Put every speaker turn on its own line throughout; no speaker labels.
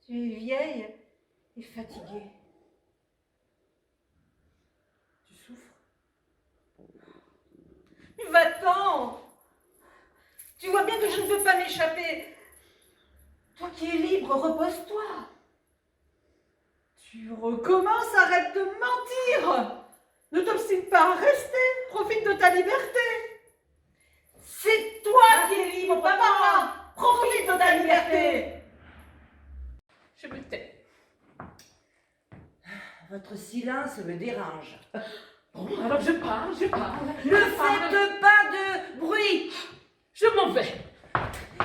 Tu es vieille et fatiguée. Tu souffres. Va-t'en! Tu vois bien que je ne peux pas m'échapper. Toi qui es libre, repose-toi. Tu recommences, arrête de mentir. Ne t'obstine pas à rester, profite de ta liberté. C'est toi qui es libre, papa. Profite de ta liberté. Je me tais.
Votre silence me dérange.
Bon, alors je parle.
Ne faites pas de bruit.
Je m'en vais.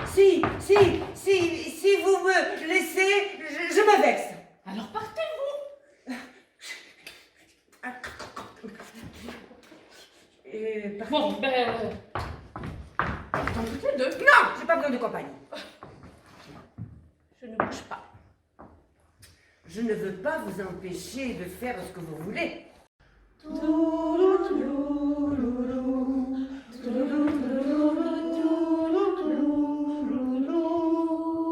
Si vous me laissez, je me vexe.
Alors partez-vous. Bon, ben... Partons toutes les deux.
Non, j'ai pas besoin de compagnie.
Je ne bouge pas.
Je ne veux pas vous empêcher de faire ce que vous voulez.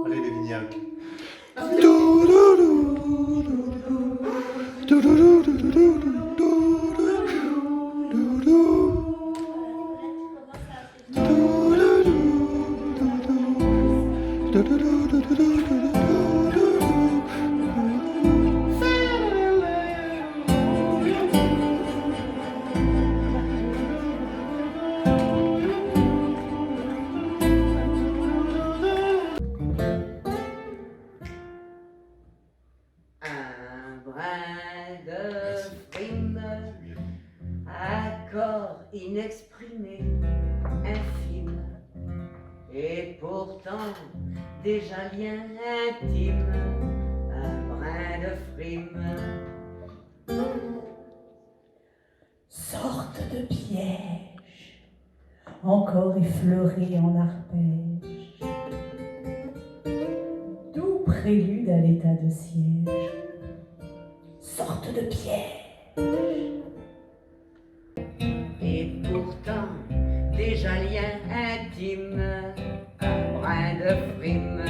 Allez les vignacs.
Accord inexprimé, infime, et pourtant déjà lien intime, un brin de frime.
Sorte de piège, encore effleuré en arpège, doux prélude à l'état de siège, sorte de piège.
Et pourtant, déjà lien intime, un brin de frime.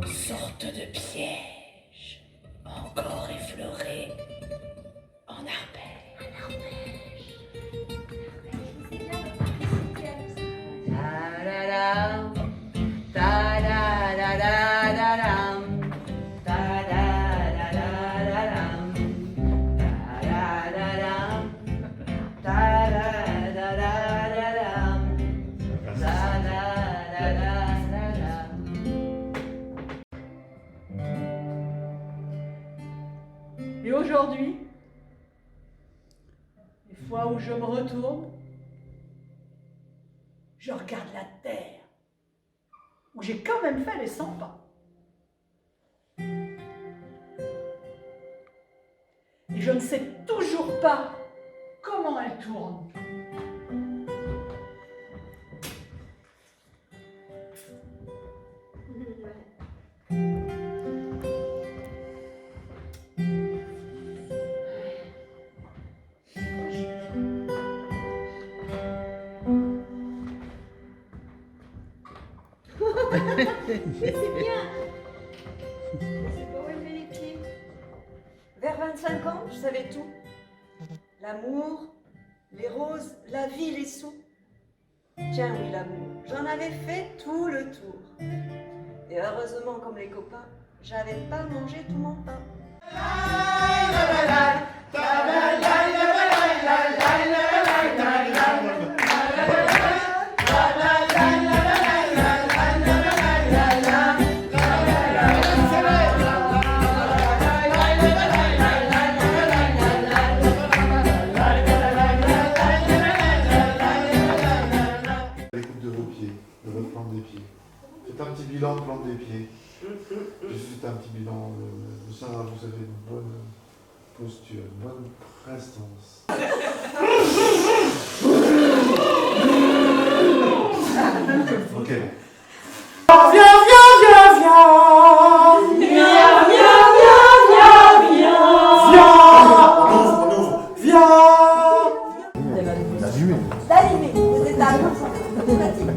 Sorte de piège, encore effleuré en arpège.
Ta-da-dam, ta-da-da-da-da-dam, ta-da-da-da-da-dam, ta-da-da-dam, ta-da-da-da-da-dam, ta-da-da-da-da-dam.
Et aujourd'hui, les fois où je me retourne, je regarde la terre, où j'ai quand même fait les 100 pas. Et je ne sais toujours pas comment elle tourne.
C'est bien. C'est pas où elle met les pieds. Vers 25 ans, je savais tout. L'amour, les roses, la vie, les sous. Tiens, oui, l'amour. J'en avais fait tout le tour. Et heureusement, comme les copains, j'avais pas mangé tout mon pain.
Les coupes de vos pieds, de votre plante des pieds. Faites un petit bilan de plante des pieds. Juste un petit bilan de ça, vous avez une bonne posture, une bonne prestance. Ok.
Viens, viens, viens, viens.
d'animer.
D'animer, vous êtes un peu pratique.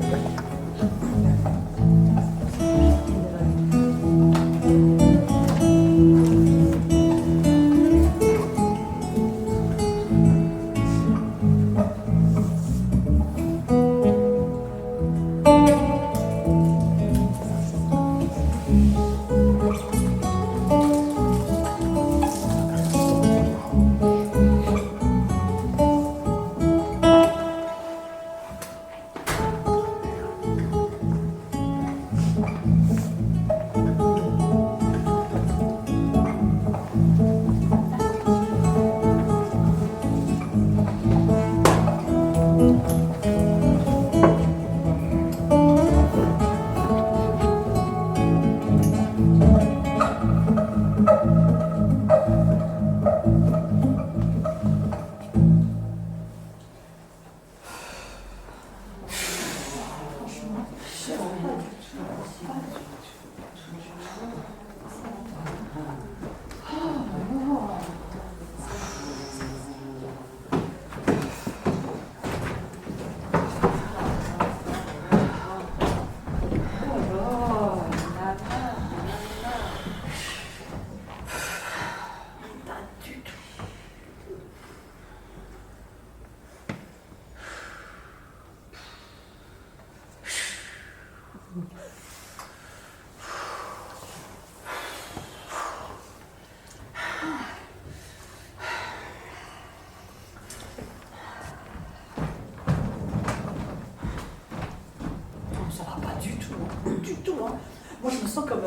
Ça va pas du tout, hein. Du tout. Hein. Moi, je me sens comme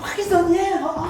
prisonnière. Ah.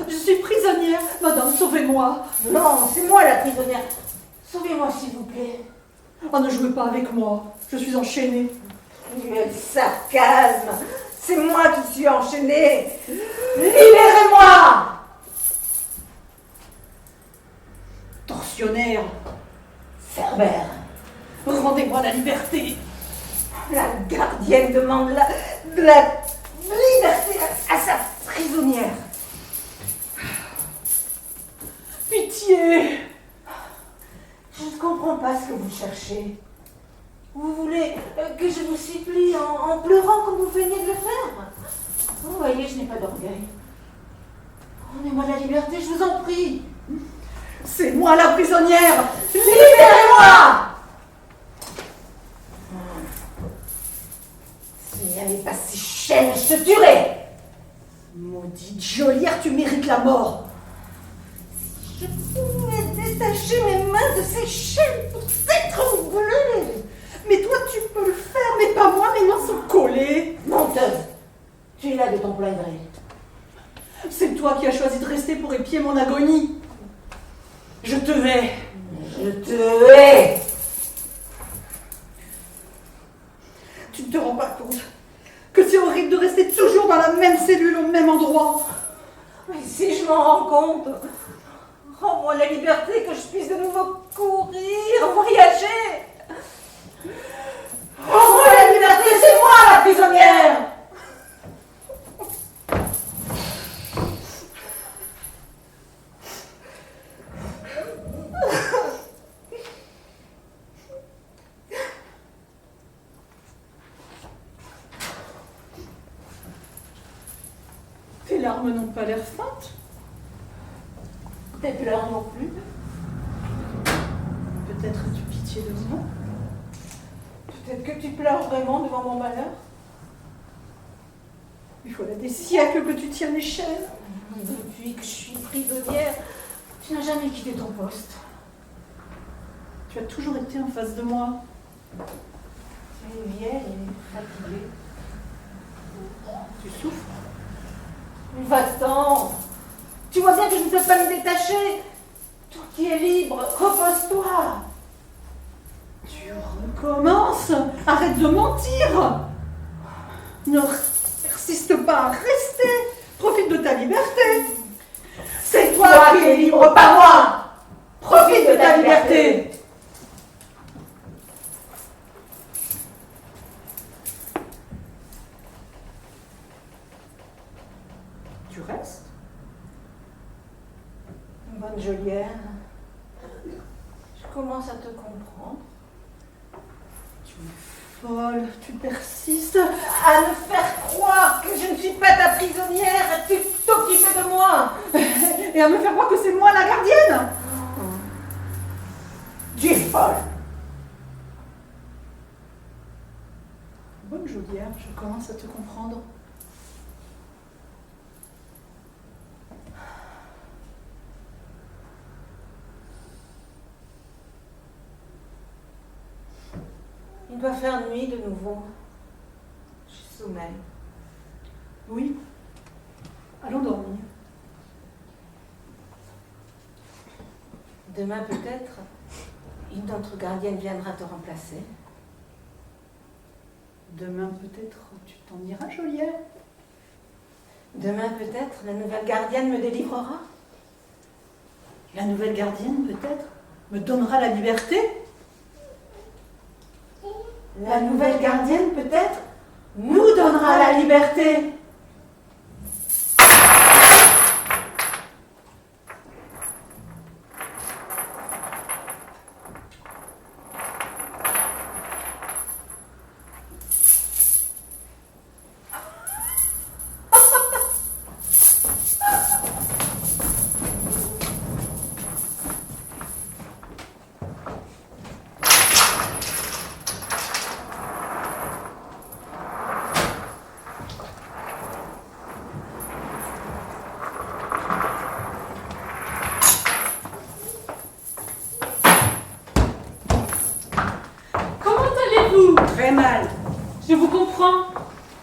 Je suis prisonnière. Madame, sauvez-moi.
Non, c'est moi la prisonnière. Sauvez-moi s'il vous plaît.
Oh, ne jouez pas avec moi. Je suis enchaînée.
Quel sarcasme. C'est moi qui suis enchaînée. Libérez-moi.
Tortionnaire.
Cerbère.
Rendez-moi la liberté.
La gardienne demande de la liberté à sa prisonnière.
Pitié.
Je ne comprends pas ce que vous cherchez. Vous voulez que je vous supplie en pleurant comme vous veniez de le faire? Vous voyez, je n'ai pas d'orgueil. Rendez-moi la liberté, je vous en prie.
C'est moi la prisonnière.
Libérez-moi! S'il n'y avait pas ces chaînes, je te tuerais.
Maudite geôlière, tu mérites la mort.
Je pouvais détacher mes mains de ces chaînes pour t'étrangler.
Mais toi, tu peux le faire, mais pas moi, mes mains sont collées.
Menteuse, tu es là de ton plein gré.
C'est toi qui as choisi de rester pour épier mon agonie. Je te hais.
Je te hais.
Tu ne te rends pas compte que c'est horrible de rester toujours dans la même cellule, au même endroit.
Mais si je m'en rends compte, rends-moi la liberté que je puisse de nouveau courir, voyager. Rends-moi la liberté, c'est moi la prisonnière.
Tes larmes n'ont pas l'air feintes.
Tes pleurs non plus.
Peut-être as-tu pitié de moi.
Peut-être que tu pleures vraiment devant mon malheur.
Il voilà des siècles que tu tiens les chaînes.
Depuis que je suis prisonnière, tu n'as jamais quitté ton poste.
Tu as toujours été en face de moi.
Tu es vieille et fatiguée.
Tu souffres.
Va-t'en. Tu vois bien que je ne peux pas me détacher. Toi qui es libre, repose-toi.
Tu Tu recommences. Arrête de mentir. Ne persiste pas à rester. Profite de ta liberté. C'est toi qui es libre, pas moi. Profite de ta liberté. Tu restes?
Bonne geôlière, je commence à te comprendre.
Folle, tu persistes à me faire croire que je ne suis pas ta prisonnière, tu t'occupes de moi et à me faire croire que c'est moi la gardienne. Tu es folle. Bonne geôlière, je commence à te comprendre.
Il doit faire nuit de nouveau. Je sommeille.
Oui, allons dormir.
Demain peut-être, une autre gardienne viendra te remplacer.
Demain peut-être tu t'en iras, geôlière.
Demain peut-être, la nouvelle gardienne me délivrera.
La nouvelle gardienne peut-être me donnera la liberté. La nouvelle gardienne peut-être nous donnera la liberté.
Très mal.
Je vous comprends.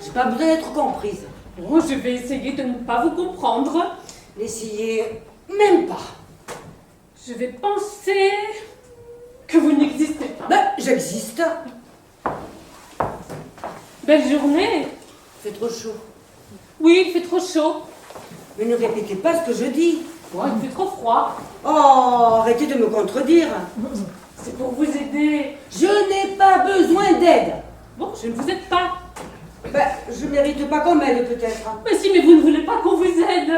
J'ai pas besoin d'être comprise.
Oh, je vais essayer de ne pas vous comprendre.
N'essayez même pas.
Je vais penser que vous n'existez pas.
Ben, j'existe.
Belle journée.
C'est trop chaud.
Oui, il fait trop chaud.
Mais ne répétez pas ce que je dis.
Oh, il fait trop froid.
Oh, arrêtez de me contredire.
C'est pour vous aider.
Je n'ai pas besoin d'aide.
Bon, je ne vous aide pas.
Ben, je mérite pas qu'on m'aide peut-être.
Mais si, mais vous ne voulez pas qu'on vous aide.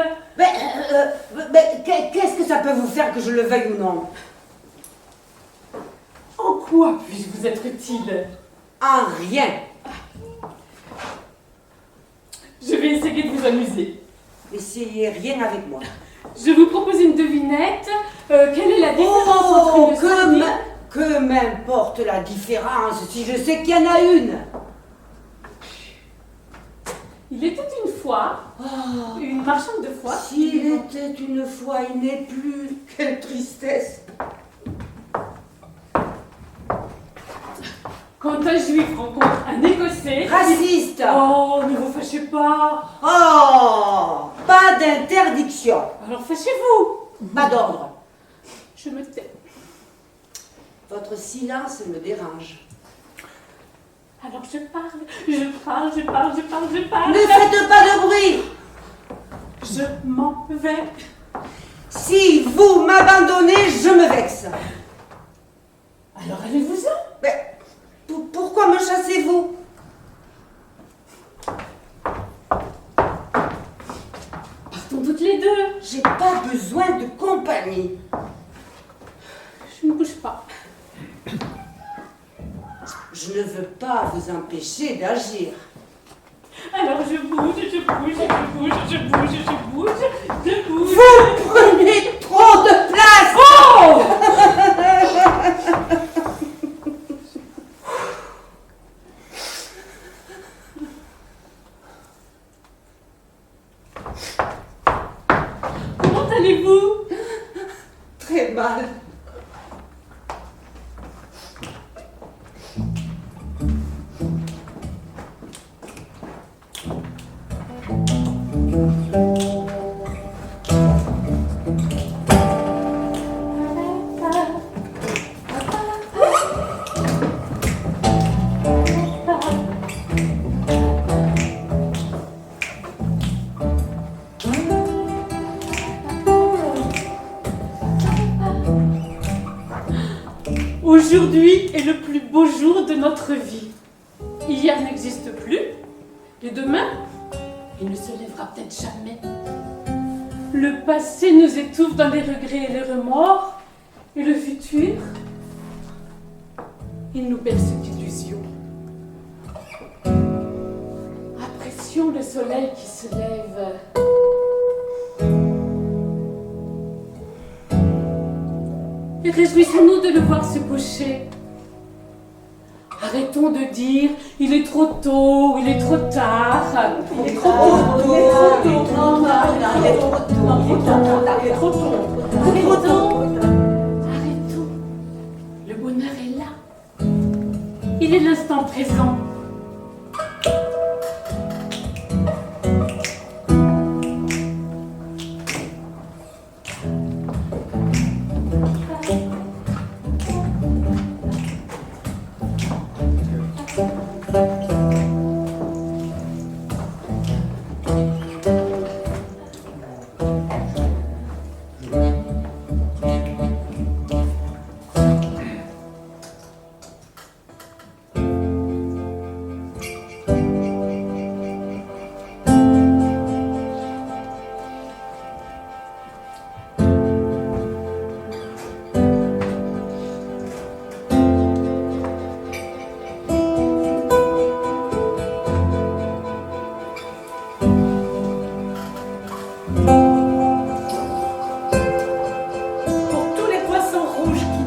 Qu'est-ce que ça peut vous faire que je le veuille ou non?
En quoi puis-je vous être utile?
En rien.
Je vais essayer de vous amuser.
N'essayez rien avec moi.
Je vous propose une devinette. Quelle est la différence entre une sardine...
Que m'importe la différence si je sais qu'il y en a une?
Il était une fois une marchande de foie.
S'il était une fois, il n'est plus. Quelle tristesse!
Quand un juif rencontre un écossais...
Raciste!
Oh, ne vous fâchez pas.
Oh! Pas d'interdiction!
Alors fâchez-vous.
Pas d'ordre!
Je me tais.
Votre silence me dérange.
Alors je parle.
Ne faites pas de bruit!
Je m'en vais.
Si vous m'abandonnez, je me vexe.
Alors allez-vous-en.
Mais pourquoi me chassez-vous?
Partons toutes les deux.
J'ai pas besoin de compagnie.
Je ne bouge pas.
Je ne veux pas vous empêcher d'agir.
Alors je bouge.
Vous prenez trop de place!
Oh! Comment allez-vous?
Très mal.
beaux jours de notre vie. Hier n'existe plus, et demain, il ne se lèvera peut-être jamais. Le passé nous étouffe dans les regrets et les remords, et le futur, il nous berce d'illusions. Apprécions le soleil qui se lève. Et réjouissons-nous de le voir se coucher. Arrêtons de dire il est trop tôt, il est trop tard.
Il est trop tôt, il est trop tôt, il est trop tôt.
Arrêtons. Le bonheur est là. Il est l'instant présent.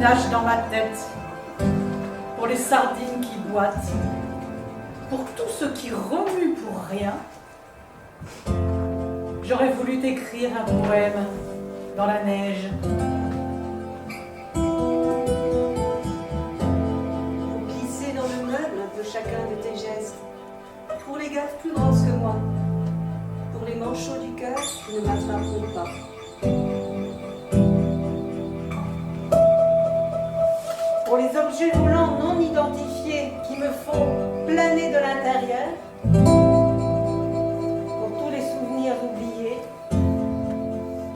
Nage dans ma tête, pour les sardines qui boitent, pour tout ce qui remue pour rien, j'aurais voulu t'écrire un poème dans la neige.
Pour glisser dans le meuble un peu chacun de tes gestes, pour les gaffes plus grosses que moi, pour les manchots du cœur qui ne m'attraperont pas. Pour les objets volants non identifiés qui me font planer de l'intérieur. Pour tous les souvenirs oubliés,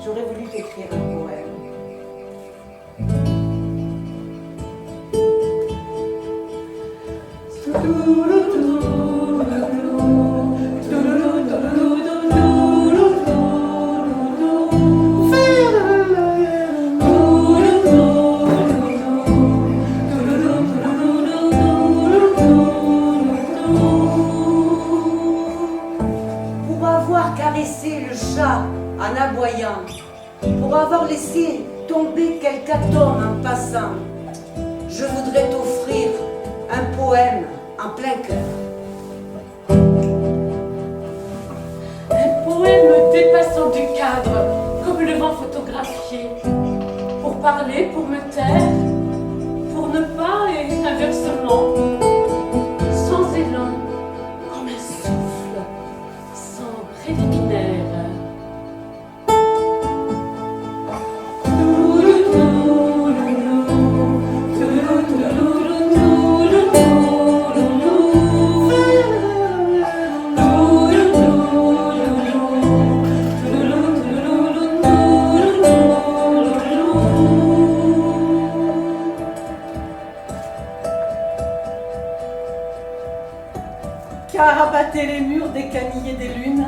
j'aurais voulu t'écrire un poème. En aboyant, pour avoir laissé tomber quelque atome en passant, je voudrais t'offrir un poème en plein cœur.
Un poème dépassant du cadre, comme le vent photographié, pour parler, pour me taire, pour ne pas et inversement, sans élan, comme un souffle, sans préliminaire.
Carapater les murs des canillés des lunes,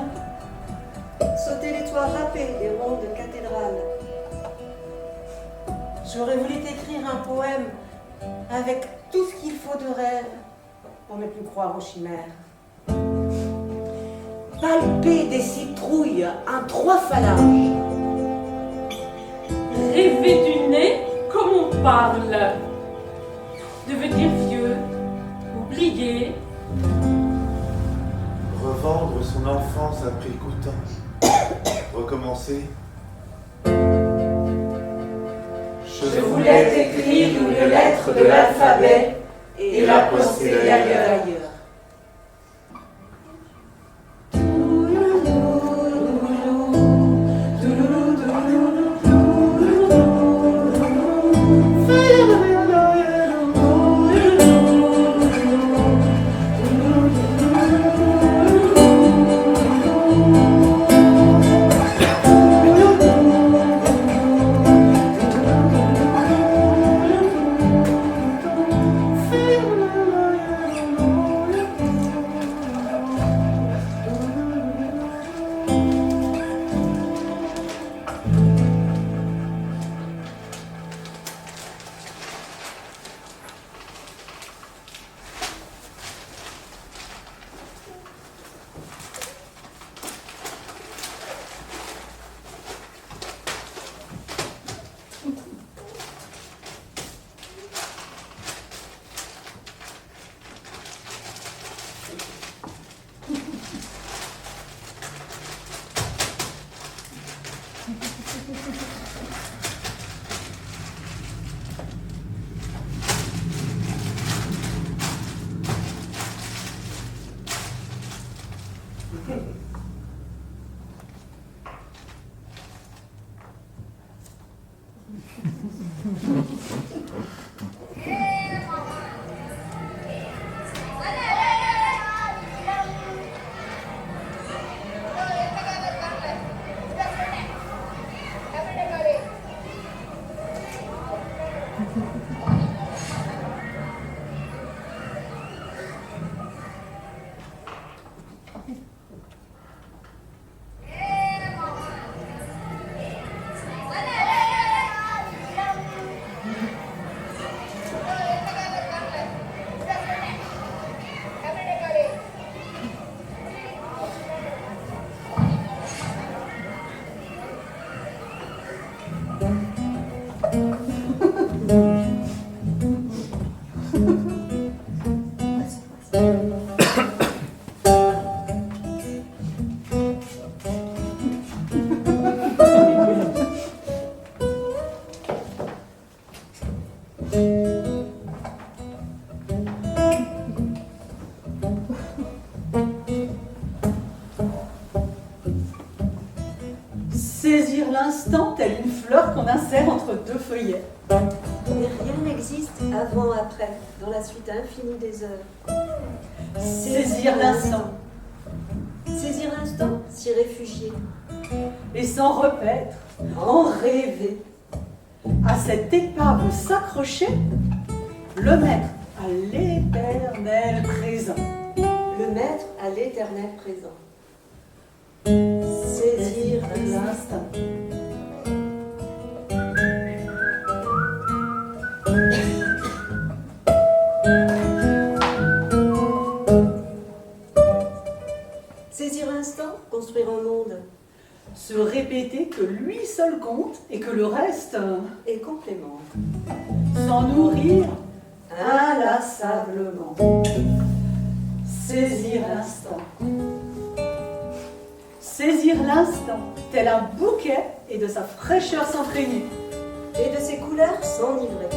Sauter les toits râpés des rondes cathédrales. J'aurais voulu t'écrire un poème avec tout ce qu'il faut de rêve pour ne plus croire aux chimères. Palper des citrouilles en 3 phalanges.
Rêver du nez comme on parle. Devenir vieux, oublier.
Revendre son enfance après coup de temps. Recommencer.
Je voulais t'écrire une lettre de l'alphabet et la poster ailleurs.
Saisir l'instant tel une fleur qu'on insère entre deux feuillets.
Mais rien n'existe avant-après, dans la suite infinie des heures.
Saisir l'instant.
Saisir l'instant, s'y réfugier.
Et s'en repaître,
En rêver.
à cette épave s'accrocher, le mettre à l'éternel présent.
Le mettre à l'éternel présent. Saisir l'instant.
L'instant.
Saisir l'instant, construire un monde.
Se répéter que lui seul compte et que le reste,
Et complément.
s'en nourrir inlassablement. Saisir l'instant. Saisir l'instant, tel un bouquet et de sa fraîcheur s'imprégner.
Et de ses couleurs s'enivrer.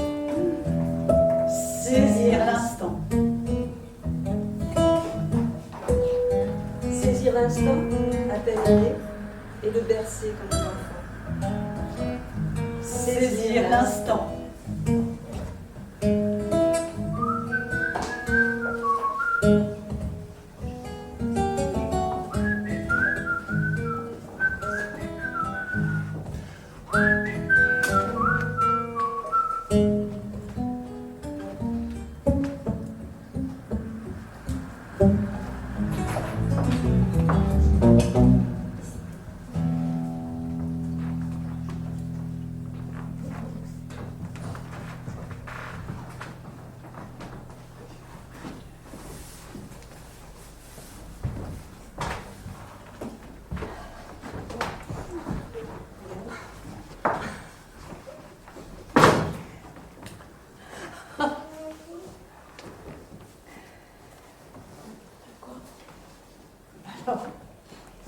Saisir l'instant.
Saisir l'instant, à peine né, et le bercer comme un enfant.
Saisir l'instant.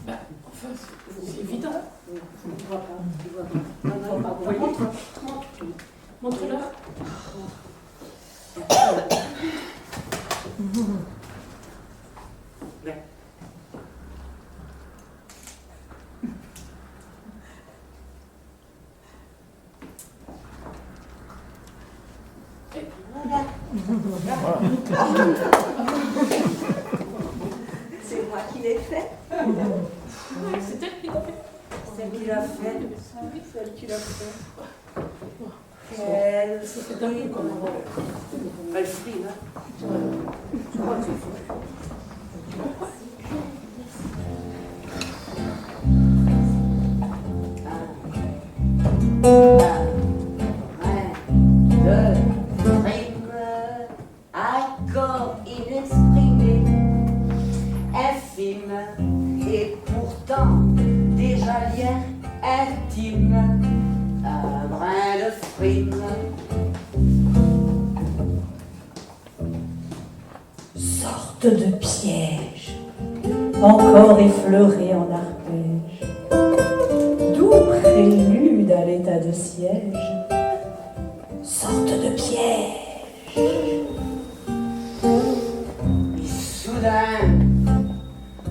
Bah, enfin, c'est évident.
On voit pas. Non, pas. Vous voyez,
Montre-leur.
C'est moi qui l'ai fait.
C'est elle qui l'a fait.
C'est elle qui l'a fait.
C'est elle qui l'a fait.
Elle,
C'est un peu comme
Elle frit, là. Je crois que c'est fou. Accord inexprimé, infime, et pourtant déjà lien intime, un brin de frime.
Sorte de piège, encore effleuré en arpège, doux prélude à l'état de siège, sorte de piège.
Et soudain,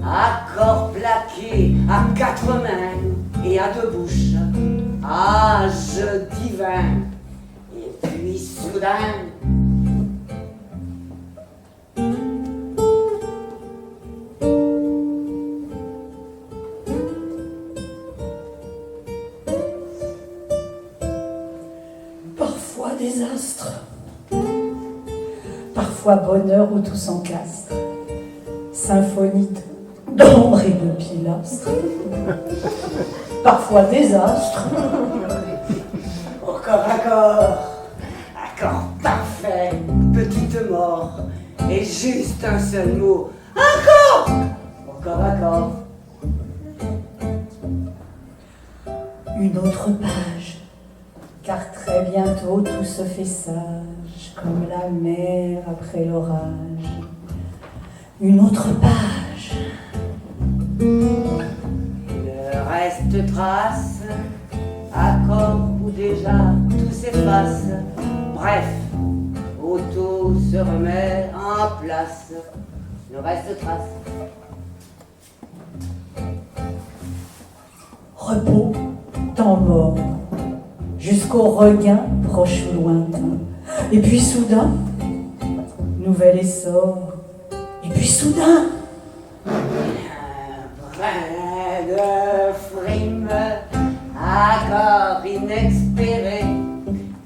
accord attaqué à 4 mains et à 2 bouches. Âge divin. Et puis soudain,
Parfois désastre, parfois bonheur où tout s'encastre, symphonie d'ombre et de pilastres, parfois désastre,
au corps à corps, accord parfait, petite mort, et juste un seul mot. Encore! Au corps à corps.
une autre page, car très bientôt tout se fait sage, comme la mer après l'orage. Une autre page,
Le reste trace, accord où déjà tout s'efface. Bref, auto se remet en place. Le reste trace.
repos, temps mort, jusqu'au regain proche ou lointain. Et puis soudain, nouvel essor. Et puis soudain,
Un brin de frime, accord inespéré,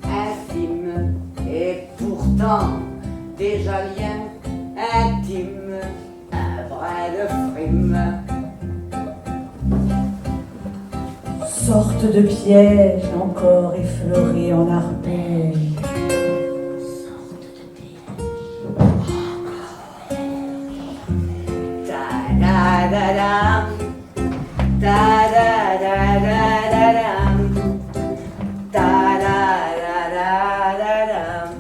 infime, et pourtant déjà lien intime. Un brin de frime.
sorte de piège encore effleuré en arpège.
Da-da-da-dam, da-da-da-da-da-dam, da-da-da-da-da-dam.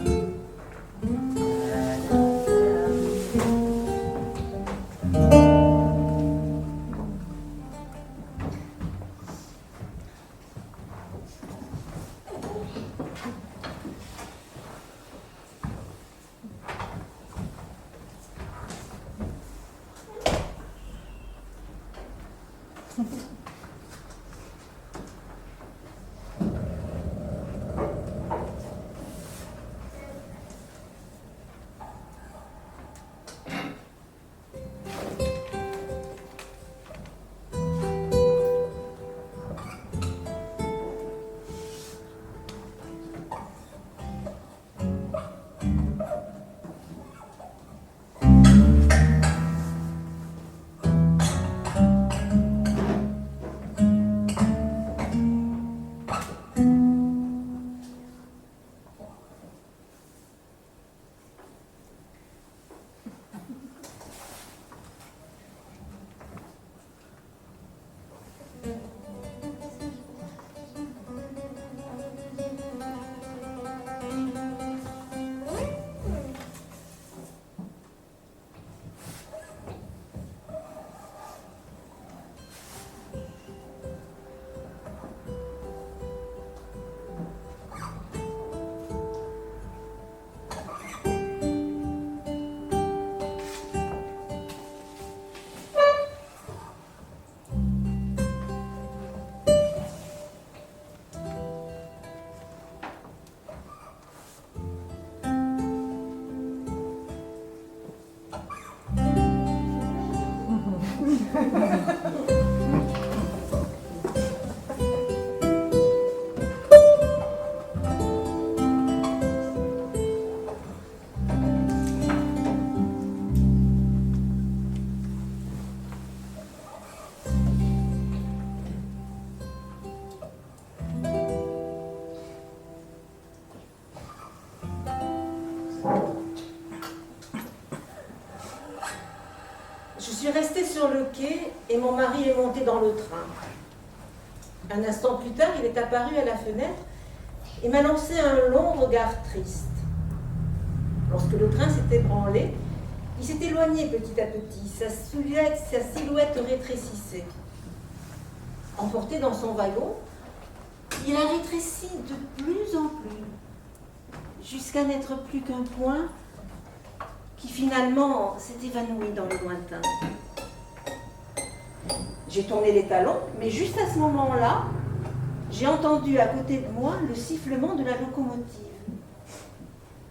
Je suis restée sur le quai et mon mari est monté dans le train. Un instant plus tard, il est apparu à la fenêtre et m'a lancé un long regard triste. Lorsque le train s'est ébranlé, il s'est éloigné petit à petit, sa silhouette rétrécissait. Emporté dans son wagon, il a rétréci de plus en plus, jusqu'à n'être plus qu'un point qui finalement s'est évanoui dans le lointain.
J'ai tourné les talons, mais juste à ce moment-là, j'ai entendu à côté de moi le sifflement de la locomotive.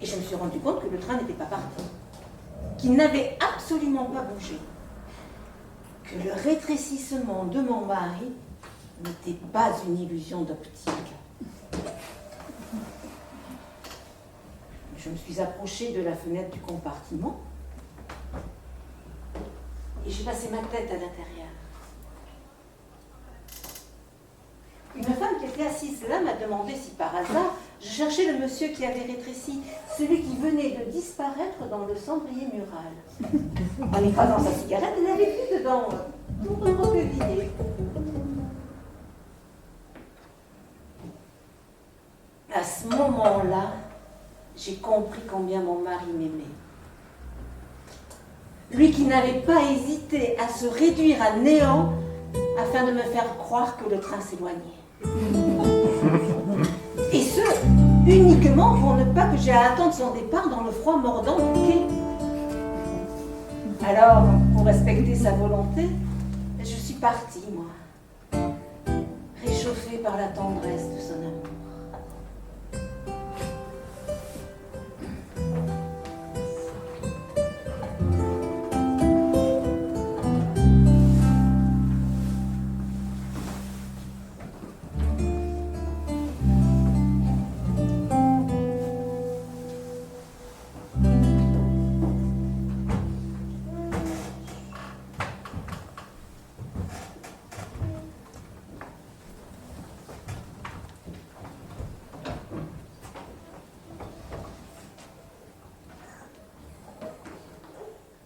Et je me suis rendu compte que le train n'était pas parti, qu'il n'avait absolument pas bougé, que le rétrécissement de mon mari n'était pas une illusion d'optique. Je me suis approchée de la fenêtre du compartiment et j'ai passé ma tête à l'intérieur. Une femme qui était assise là m'a demandé si par hasard je cherchais le monsieur qui avait rétréci, celui qui venait de disparaître dans le cendrier mural. En écrasant sa cigarette, elle avait vu dedans tout recroquevillé. À ce moment-là, j'ai compris combien mon mari m'aimait. Lui qui n'avait pas hésité à se réduire à néant afin de me faire croire que le train s'éloignait. Et ce, uniquement pour ne pas que j'aie à attendre son départ dans le froid mordant du quai. Alors, pour respecter sa volonté, je suis partie, moi, réchauffée par la tendresse de son amour.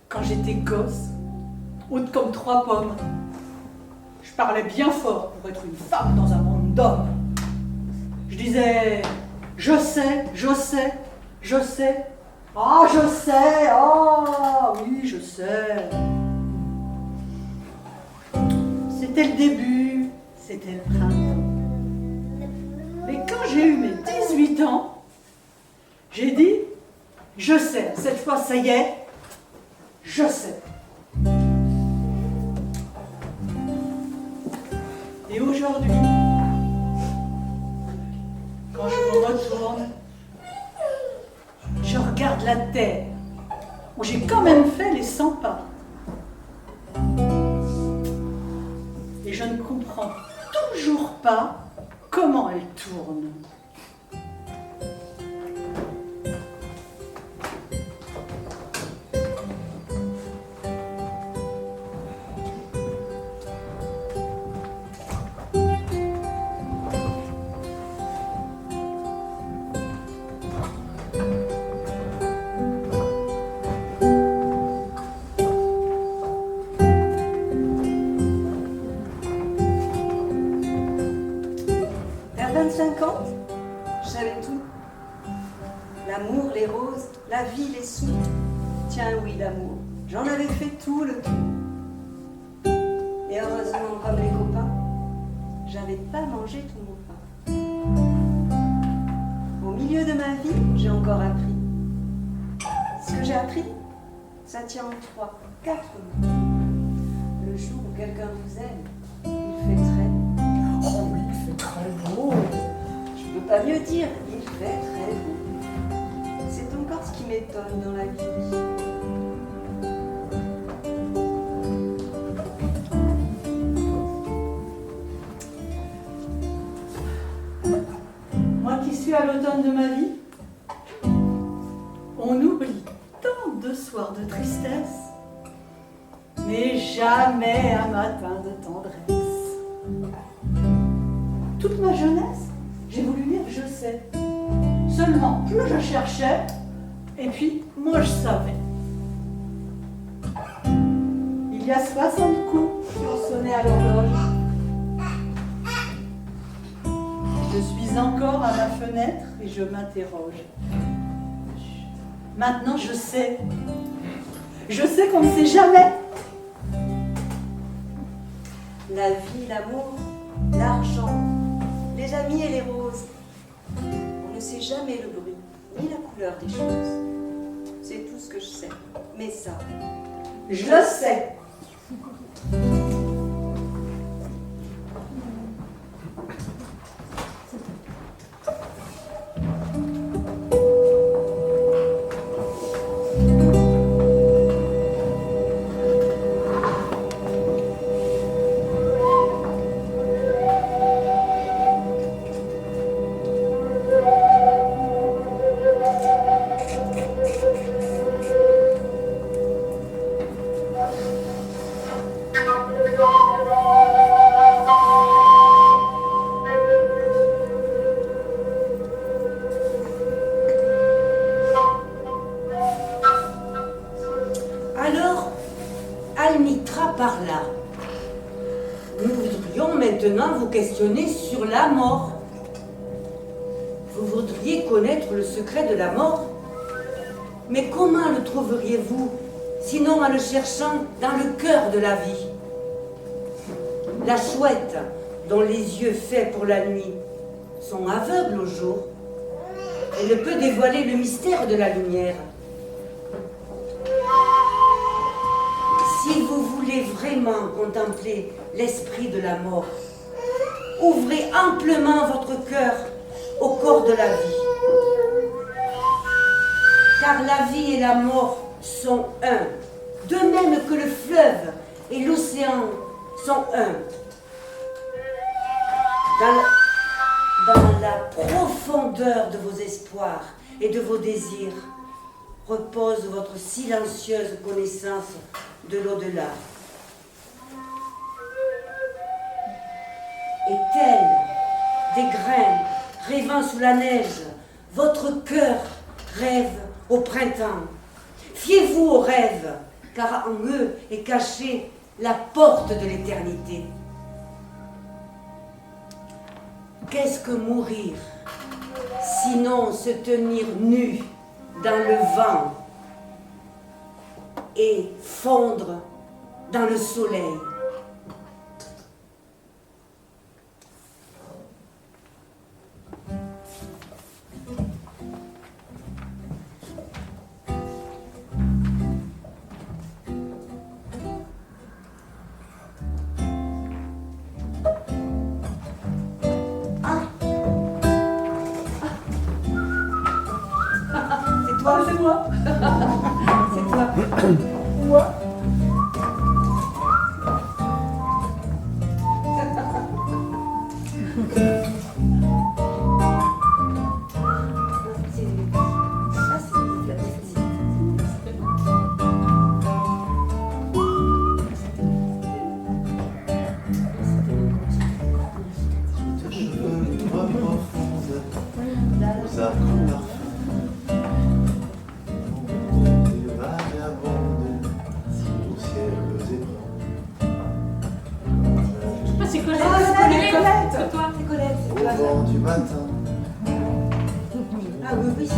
Quand j'étais gosse, haute comme 3 pommes, je parlais bien fort pour être une femme dans un monde d'hommes. Je disais « je sais, je sais, je sais, ah je sais, ah oui je sais ». C'était le début, c'était le printemps. Mais quand j'ai eu mes 18 ans, j'ai dit « je sais, cette fois ça y est, je sais ». Et aujourd'hui, quand je me retourne, je regarde la terre où j'ai quand même fait les 100 pas. Et je ne comprends toujours pas comment elle tourne.
Vers 25 ans, je savais tout. L'amour, les roses, la vie, les sous. Tiens oui, l'amour, j'en avais fait tout le tour. Et heureusement, comme les copains, j'avais pas mangé tout mon pain. Au milieu de ma vie, j'ai encore appris. Ce que j'ai appris, ça tient en 3-4 mots. Le jour où quelqu'un vous aime, il fait très beau.
Oh oui, il fait très beau.
Je peux pas mieux dire, il fait très beau. C'est encore ce qui m'étonne dans la vie.
Moi qui suis à l'automne de ma vie, on oublie tant de soirs de tristesse, mais jamais un matin de tendresse. Toute ma jeunesse, j'ai voulu lire Je sais. Seulement, plus je cherchais, et puis moi je savais. Il y a 60 coups qui ont sonné à l'horloge. Je suis encore à ma fenêtre et je m'interroge. Maintenant je sais. Je sais qu'on ne sait jamais.
La vie, l'amour, l'argent, les amis et les roses. On ne sait jamais le bruit, ni la couleur des choses. C'est tout ce que je sais. Mais ça,
Je le sais.
Alors, Almitra parla. Nous voudrions maintenant vous questionner sur la mort. Vous voudriez connaître le secret de la mort? Mais comment le trouveriez-vous, sinon en le cherchant dans le cœur de la vie? La chouette, dont les yeux faits pour la nuit sont aveugles au jour, elle ne peut dévoiler le mystère de la lumière. Si vous voulez vraiment contempler l'esprit de la mort, ouvrez amplement votre cœur au corps de la vie. Car la vie et la mort sont un, de même que le fleuve et l'océan sont un. Dans la profondeur de vos espoirs et de vos désirs repose votre silencieuse connaissance de l'au-delà. Et tel des grains rêvant sous la neige, votre cœur rêve au printemps. Fiez-vous aux rêves, car en eux est cachée la porte de l'éternité. Qu'est-ce que mourir, sinon se tenir nu dans le vent et fondre dans le soleil?
C'est moi.
C'est toi.
Moi.
Tes cheveux noirs profonds, aux arcs parfums. Des vagabondes au ciel étrange.
Ah, c'est Colette.
Ah, c'est Colette.
C'est toi.
C'est Colette, c'est
Au
toi.
vent du matin.
Ah oui, oui, c'est...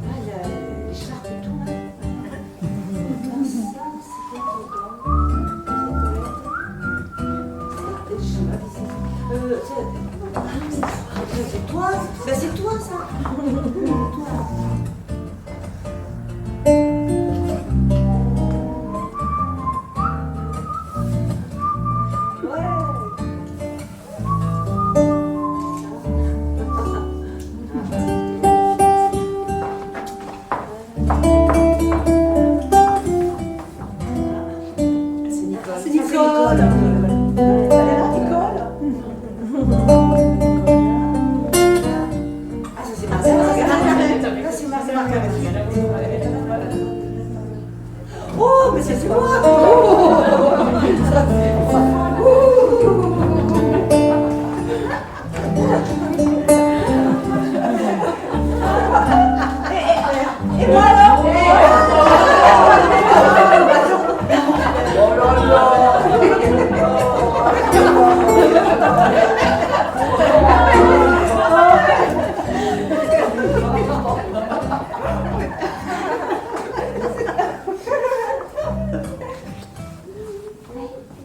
Ah, l'écharpe et tout, là. Ah, ça, c'est c'est toi. Ben, c'est toi, ça. C'est toi.
C'est Nicole. Elle est là, Nicole.
Ah, ça, c'est Margaret. Ça, c'est Margaret. Oh, mais c'est moi.
Et moi alors?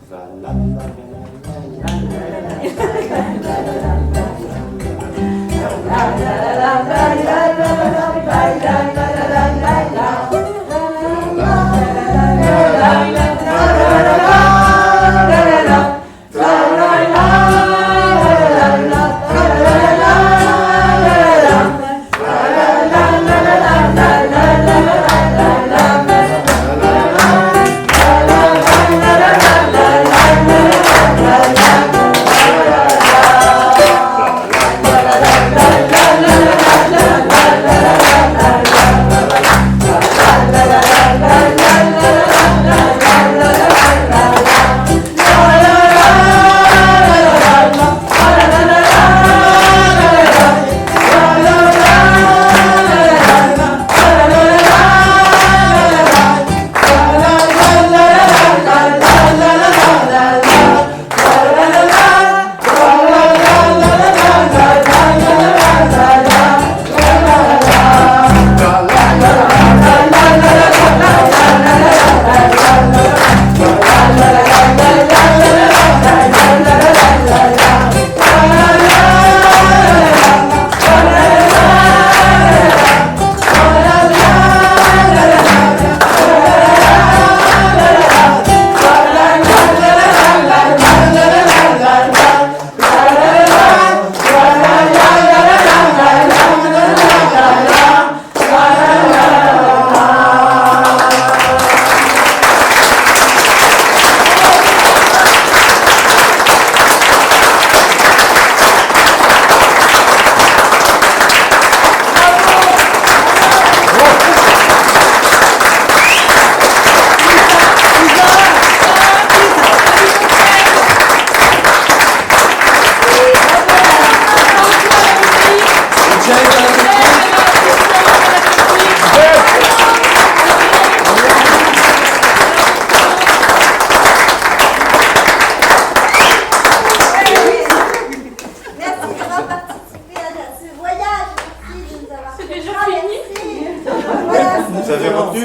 Va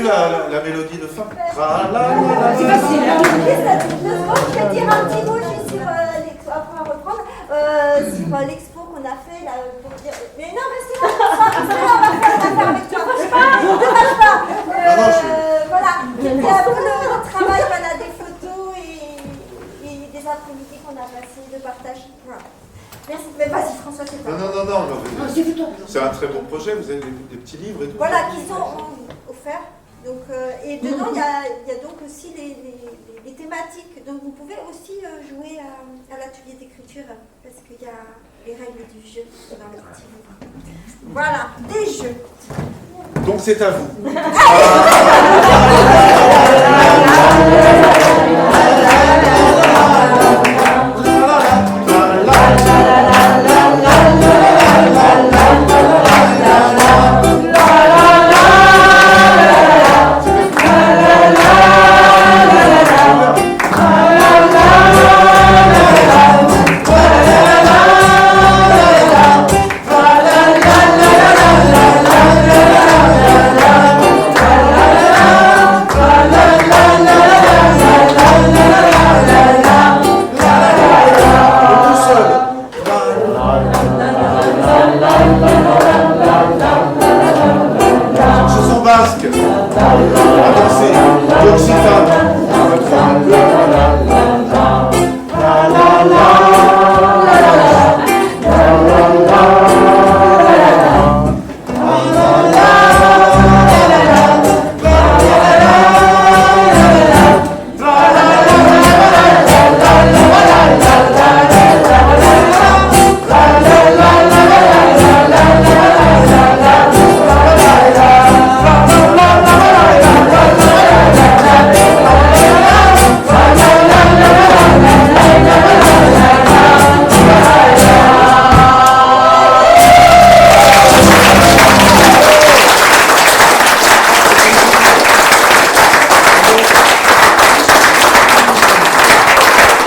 la mélodie de fin? Tra la la la
C'est
la.
facile, hein.
Je vais dire un petit mot juste sur l'expo, après on va reprendre, sur l'expo qu'on a fait là, pour dire. Mais non, restez là, on va faire avec toi. Ne fâche pas. Voilà, c'était un peu le travail, voilà, des photos et des après-midi qu'on a passé de partage. Voilà. Merci. Mais vas-y, François, c'est toi.
Non. C'est un très bon projet, vous avez des petits livres et tout.
Voilà, qui sont offerts. Donc, et dedans, il y a donc aussi les thématiques. Donc, vous pouvez aussi jouer à l'atelier d'écriture parce qu'il y a les règles du jeu dans le petit livre. Voilà, des jeux.
Donc c'est à vous.